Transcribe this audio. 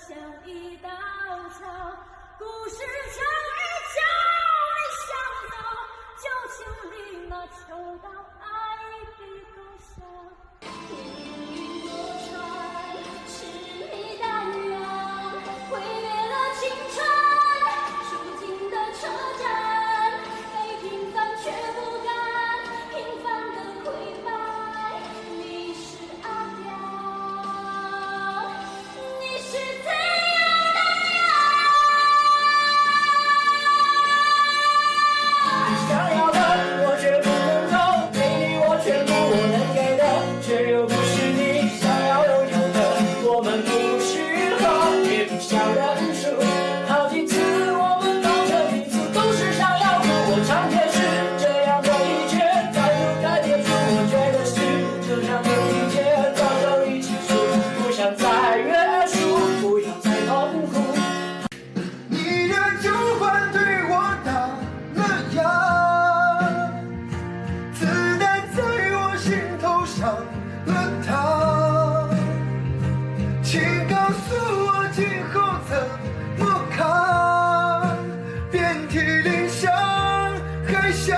像一道桥，故事成语叫你想走，旧情里那秋到爱的故乡。命运多舛，是你淡然，毁灭了青春，数尽的车站，被平凡却不甘，平凡的溃败，你是阿刁，你是最爱的你想要的我却不能够，给你我全部我能给的，却又不是你想要拥有的。我们不适合，也不想认输。好几次我们闹成一次，都是想要和我尝天使。这样的一切早就改变出，我觉得是这样的一切早就一起输，不想再约束，不要再痛苦。你的旧欢对我打了烊，子弹在我心头上了膛，请告诉我今后怎么扛，遍体鳞伤还想